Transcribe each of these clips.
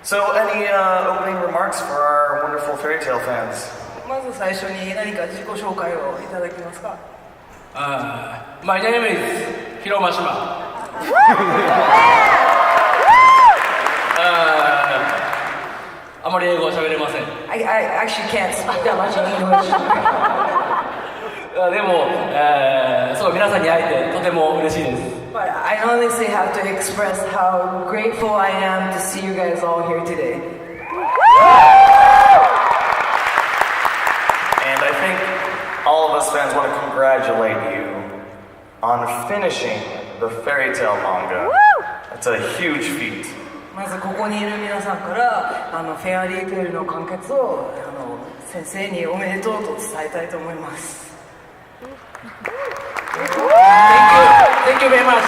So, any opening remarks for our wonderful fairy tale fans? まず最初に何か自己紹介をいただけますか。My name is Hiro Mashima. あまり英語は喋れません。I actually can't speak that much English. でも、そう皆さんに会えてとても嬉しいです。But I honestly have to express how grateful I am to see you guys all here today. And I think all of us fans want to congratulate you on finishing the fairy tale manga. It's a huge feat. まずここにいる皆さんからフェアリーテールの完結を先生におめでとうと伝えたいと思います。Thank you very much.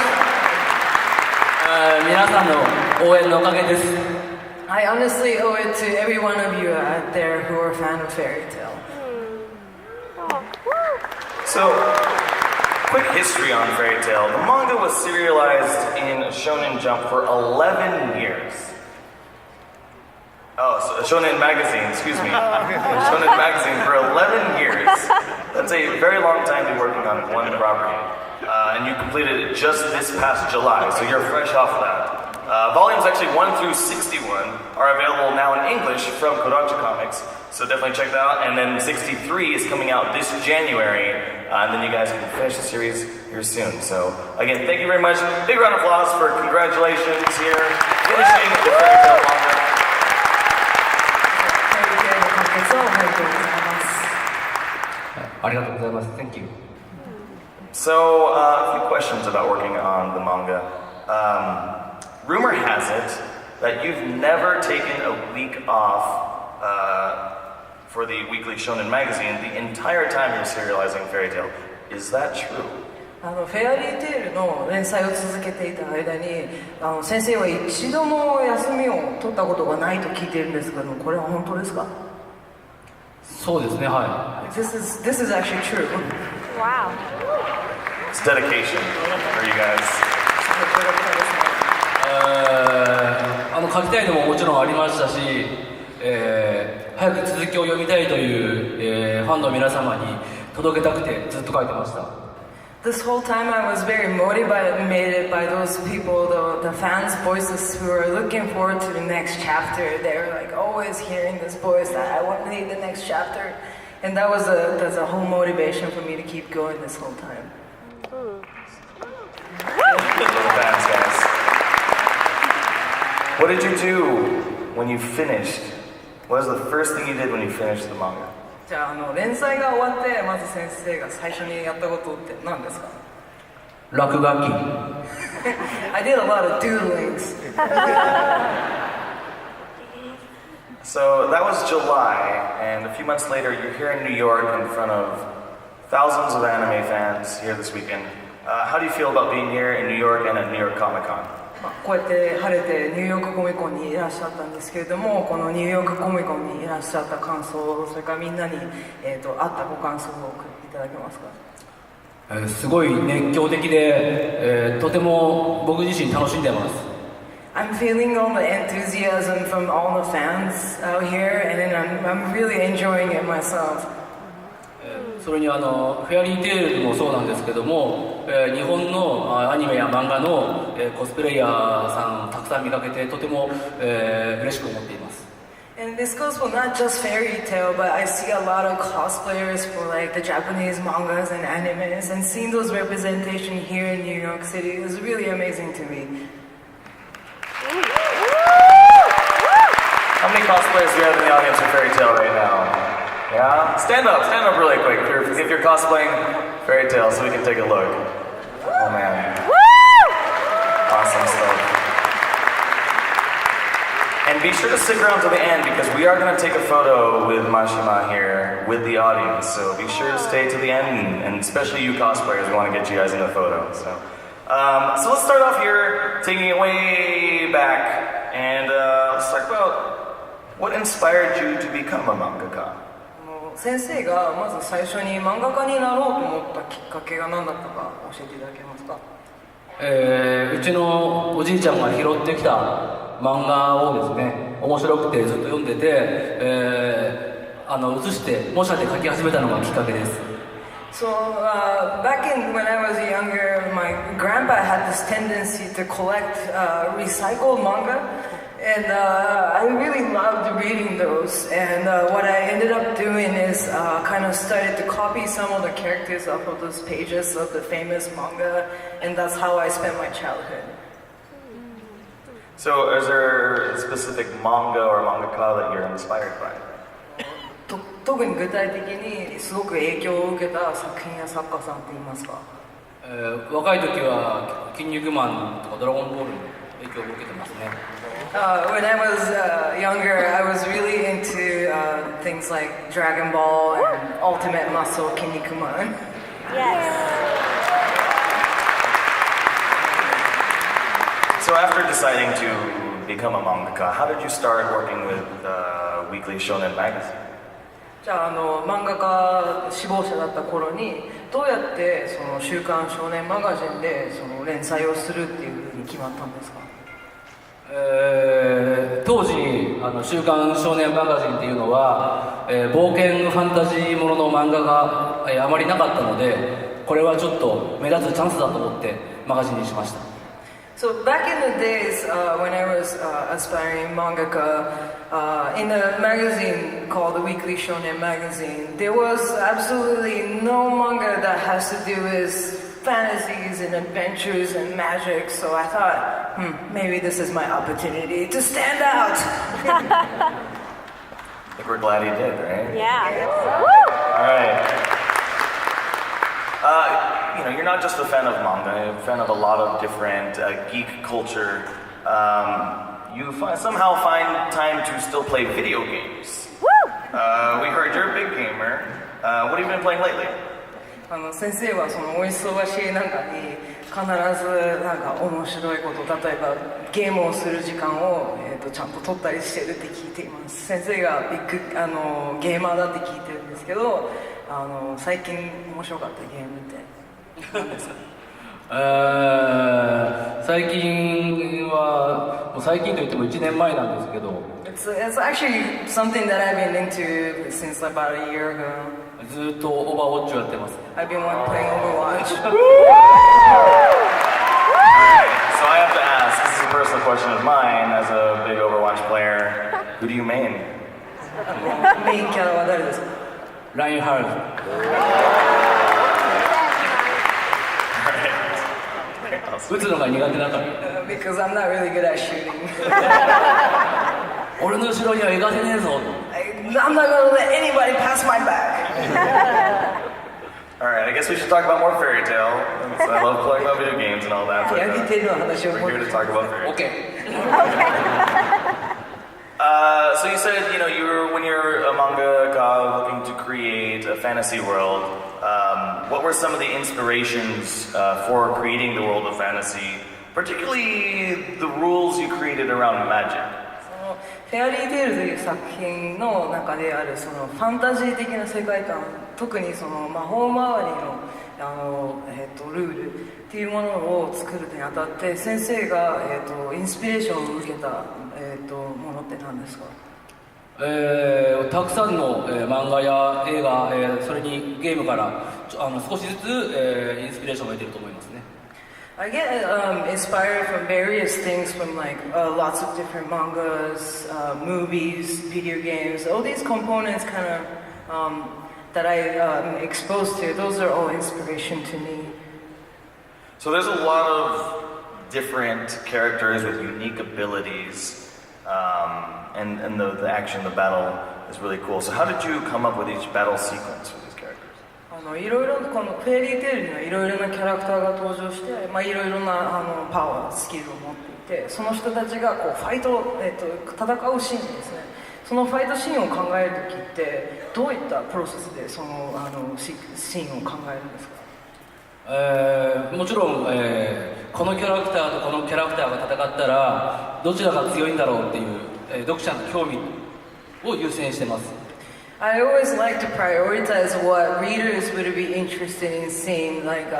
皆さんの応援のおかげです。I honestly owe it to every one of you out there who are a fan of fairy tale. So, quick history on Fairy Tail. The manga was serialized in Shōnen Jump for 11 years. Oh, so Shōnen Magazine, excuse me. Shōnen Magazine for 11 years. That's a very long time to be working on one property. And you completed it just this past July, so you're fresh off of that. Volumes actually 1 through 61 are available now in English from Kodansha Comics, so definitely check that out. And then 63 is coming out this January, and then you guys can finish the series here soon. So again, thank you very much. Big round of applause for congratulations here, finishing the Fairy Tail manga. Thank you. So, a few questions about working on the manga. Rumor has it that you've never taken a week off for the weekly Shōnen magazine the entire time you're serializing Fairy Tail. Is that true? フェアリーテールの連載を続けていた間に先生は一度も休みを取ったことがないと聞いているんですけども、これは本当ですか？そうですね、はい。This is actually true. Wow. It's dedication for you guys. 書きたいのももちろんありましたし、早く続きを読みたいという、ファンの皆様に届けたくてずっと書いてました。This whole time I was very motivated by those people, the fans' voices who were looking forward to the next chapter. They were like always hearing this voice that I want to read the next chapter. And that's a whole motivation for me to keep going this whole time. Little fans, guys. What did you do when you finished? What was the first thing you did when you finished the manga? じゃあ連載が終わってまず先生が最初にやったことって何ですか？落書き。I did a lot of doodlings. So that was July, and a few months later, you're here in New York in front of thousands of anime fans here this weekend. How do you feel about being here in New York and at New York Comic Con? こうやって晴れてニューヨークコミコンにいらっしゃったんですけれども、このニューヨークコミコンにいらっしゃった感想、それからみんなに、会ったご感想をいただけますか？すごい熱狂的で、とても僕自身楽しんでます。I'm feeling all the enthusiasm from all the fans out here, and then I'm really enjoying it myself. それにフェアリーテールもそうなんですけども、日本のアニメや漫画のコスプレイヤーさんたくさん見かけてとても嬉しく思っています。And this goes for not just fairy tale, but I see a lot of cosplayers for like the Japanese mangas and animes, and seeing those representation here in New York City is really amazing to me. How many cosplayers do you have in the audience for Fairy Tail right now? Yeah? Stand up really quick if you're cosplaying Fairy Tail so we can take a look. Oh man. Awesome stuff. And be sure to stick around to the end because we are going to take a photo with Mashima here with the audience. So be sure to stay to the end, and especially you cosplayers, we want to get you guys in the photo. So let's start off here, taking it way back, and let's talk about what inspired you to become a mangaka. 先生がまず最初に漫画家になろうと思ったきっかけが何だったか教えていただけますか？うちのおじいちゃんが拾ってきた漫画をですね、面白くてずっと読んでて、写して模写で書き始めたのがきっかけです。So back when I was younger, my grandpa had this tendency to collect recycled manga, and I really loved reading those. And what I ended up doing is kind of started to copy some of the characters off of those pages of the famous manga, and that's how I spent my childhood. So is there a specific manga or mangaka that you're inspired by? 特に具体的にすごく影響を受けた作品や作家さんって言いますか？若い時は筋肉マンとかドラゴンボールの影響を受けてますね。When I was younger, I was really into things like Dragon Ball and Ultimate Muscle, Kinnikuman. So after deciding to become a mangaka, how did you start working with Weekly Shōnen magazine? じゃあ漫画家志望者だった頃にどうやってその週刊少年マガジンでその連載をするっていうふうに決まったんですか？当時週刊少年マガジンっていうのは、冒険ファンタジーものの漫画が、あまりなかったので、これはちょっと目立つチャンスだと思ってマガジンにしました。So back in the days when I was aspiring mangaka, in a magazine called the Weekly Shōnen magazine, there was absolutely no manga that has to do with fantasies and adventures and magic. So I thought, maybe this is my opportunity to stand out. I think we're glad he did, right? Yeah. All right. You're not just a fan of manga, you're a fan of a lot of different geek culture. You somehow find time to still play video games. We heard you're a big gamer. What have you been playing lately? 先生はそのお忙しい中に必ずなんか面白いこと、例えばゲームをする時間を、ちゃんと取ったりしてるって聞いています。先生がビッグゲーマーだって聞いてるんですけど、最近面白かったゲームって何ですか？最近はもう最近といっても1年前なんですけど、It's actually something that I've been into since about a year ago. ずっとオーバーウォッチをやってます。I've been playing Overwatch. So I have to ask, this is a personal question of mine, as a big Overwatch player, who do you main? メインキャラは誰ですか？ラインハルド。打つのが苦手だから。Because I'm not really good at shooting. 俺の後ろには行かせねえぞ。I'm not gonna let anybody pass my back. Alright, I guess we should talk about more fairy tale. I love playing about video games and all that, but ヤギテルの話を we're here to talk about fairy tale. OK。So you said, when you're a mangaka looking to create a fantasy world, what were some of the inspirations for creating the world of fantasy, particularly the rules you created around magic? フェアリーテールという作品の中であるそのファンタジー的な世界観、特にその魔法周りのルールっていうものを作るにあたって先生が、インスピレーションを受けた、ものって何ですか？たくさんの、漫画や映画、それにゲームから少しずつ、インスピレーションを得ていると思いますね。I get inspired from various things, from like lots of different mangas, movies, video games. All these components kind of that I'm exposed to, those are all inspiration to me. So there's a lot of different characters with unique abilities, and the action, the battle is really cool. So how did you come up with each battle sequence for these characters? いろいろこのフェアリーテールにはいろいろなキャラクターが登場して、いろいろなパワー、スキルを持っていて、その人たちがこうファイト、戦うシーンですね。そのファイトシーンを考えるときってどういったプロセスでそのシーンを考えるんですか？もちろん、このキャラクターとこのキャラクターが戦ったらどちらが強いんだろうっていう、読者の興味を優先してます。I always like to prioritize what readers would be interested in seeing, like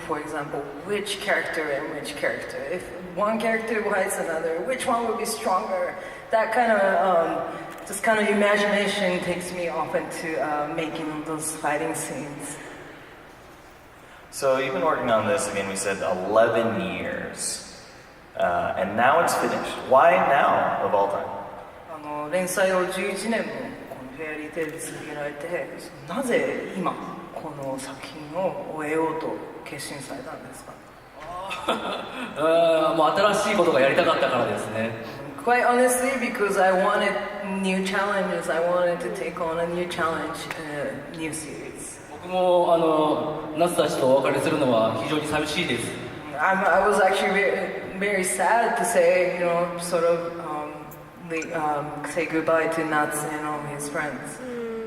for example, which character and which character. If one character fights another, which one would be stronger? That kind of, just kind of imagination takes me often to making those fighting scenes. So you've been working on this, again, we said 11 years. And now it's finished. Why now, of all time? 連載を11年もこのフェアリーテール続けられて、なぜ今この作品を終えようと決心されたんですか？もう新しいことがやりたかったからですね。Quite honestly, because I wanted new challenges, I wanted to take on a new challenge in a new series. 僕もナスたちとお別れするのは非常に寂しいです。I was actually very sad to say, sort of say goodbye to Nuts and all his friends.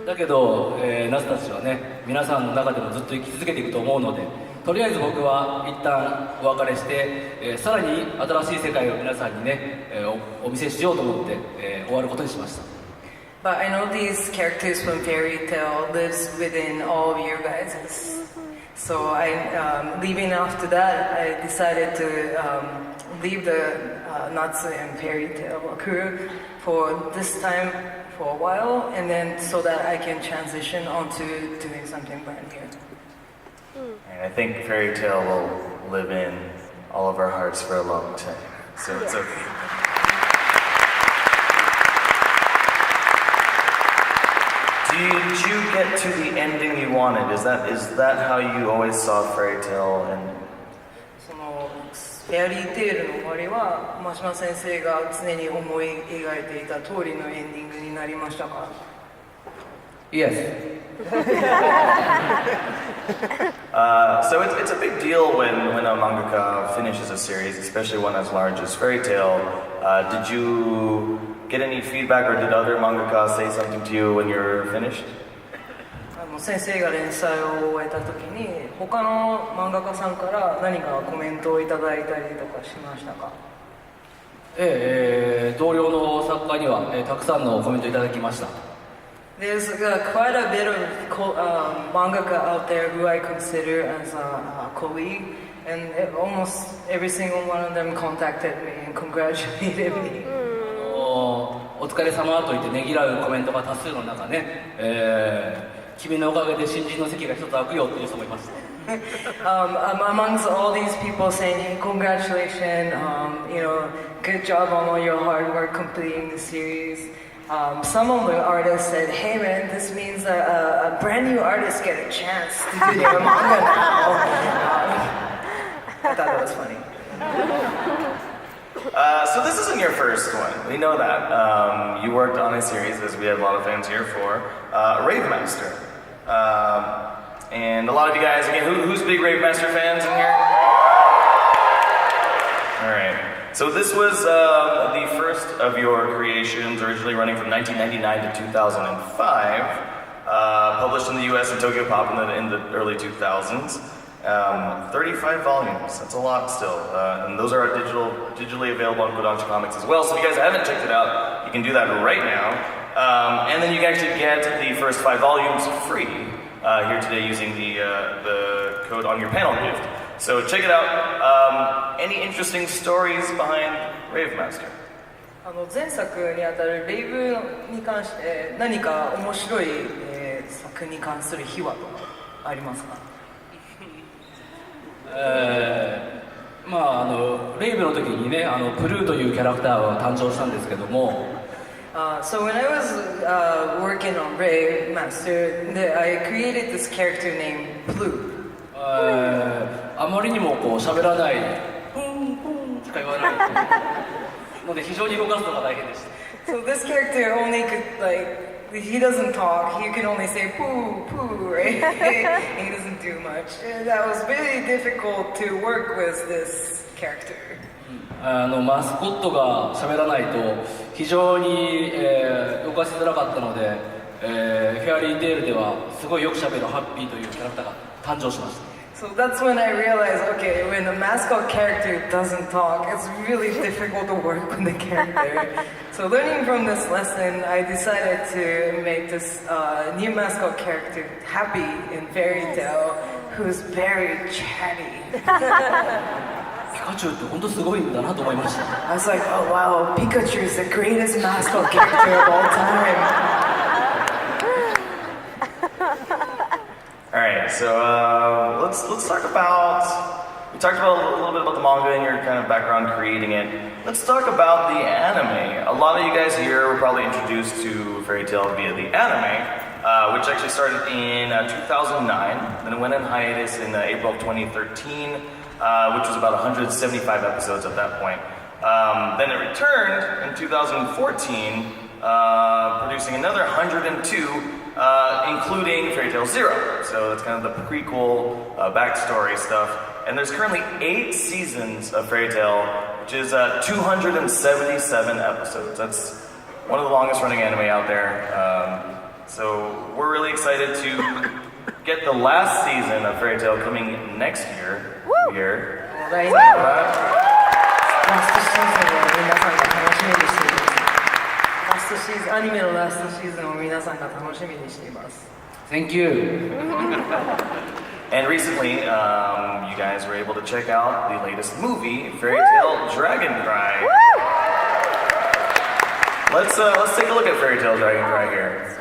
だけど、ナスたちはね、皆さんの中でもずっと生き続けていくと思うので、とりあえず僕は一旦お別れして、さらに新しい世界を皆さんにね、お見せしようと思って、終わることにしました。But I know these characters from Fairy Tail lives within all of you guys. So leaving after that, I decided to leave the Natsu and Fairy Tail crew for this time for a while, and then so that I can transition onto doing something brand new. And I think Fairy Tail will live in all of our hearts for a long time. So it's okay. Did you get to the ending you wanted? Is that how you always saw Fairy Tail? And そのフェアリーテールの終わりは真島先生が常に思い描いていた通りのエンディングになりましたか？ Yes. So it's a big deal when a mangaka finishes a series, especially one as large as Fairy Tail. Did you get any feedback, or did other mangaka say something to you when you're finished? 先生が連載を終えた時に他の漫画家さんから何かコメントをいただいたりとかしましたか？同僚の作家には、たくさんのコメントいただきました。There's quite a bit of mangaka out there who I consider as a colleague, and almost every single one of them contacted me and congratulated me. お疲れ様と言ってねぎらうコメントが多数の中ね、君のおかげで新人の席が一つ空くよっていう人もいました。Amongst all these people saying, hey, congratulations, good job on all your hard work completing the series. Some of the artists said, hey man, this means that a brand new artist get a chance to do their manga now. I thought that was funny. So this isn't your first one. We know that. You worked on a series, as we have a lot of fans here for, Rave Master. And a lot of you guys, again, who's big Rave Master fans in here? Alright. So this was the first of your creations, originally running from 1999 to 2005. Published in the US and Tokyo Pop in the early 2000s. 35 volumes, that's a lot still. And those are digitally available on Kodansha Comics as well. So if you guys haven't checked it out, you can do that right now. And then you can actually get the first 5 volumes free here today using the code on your panel gift. So check it out. Any interesting stories behind Rave Master? 前作にあたるレイブに関して何か面白い、作品に関する秘話とかありますか？レイブの時にね、プルーというキャラクターは誕生したんですけども、So when I was working on Rave Master, I created this character named Blue. あまりにもこう喋らない、プンプンしか言わないので非常に動かすのが大変でした。So this character only could he doesn't talk. He can only say poo poo, right? He doesn't do much. And that was really difficult to work with this character. マスコットが喋らないと非常に、動かしづらかったので、フェアリーテールではすごいよく喋るハッピーというキャラクターが誕生しました。So that's when I realized, okay, when the mascot character doesn't talk, it's really difficult to work with the character. So learning from this lesson, I decided to make this new mascot character Happy in Fairy Tail, who's very chatty. ピカチュウって本当すごいんだなと思いました I was like, oh wow, Pikachu is the greatest mascot character of all time. All right, so let's talk about. We talked about a little bit about the manga and your kind of background creating it. Let's talk about the anime. A lot of you guys here were probably introduced to Fairy Tail via the anime, which actually started in 2009. Then it went in hiatus in April of 2013, which was about 175 episodes at that point. Then it returned in 2014, producing another 102, including Fairy Tail Zero. So that's kind of the prequel backstory stuff. And there's currently 8 seasons of Fairy Tail, which is 277 episodes. That's one of the longest running anime out there. So we're really excited to get the last season of Fairy Tail coming next year. Here. 来年はラストシーズンを皆さんが楽しみにしています。ラストシーズン、アニメのラストシーズンを皆さんが楽しみにしています。Thank you And recently, you guys were able to check out the latest movie, Fairy Tail Dragon Cry. Let's take a look at Fairy Tail Dragon Cry here.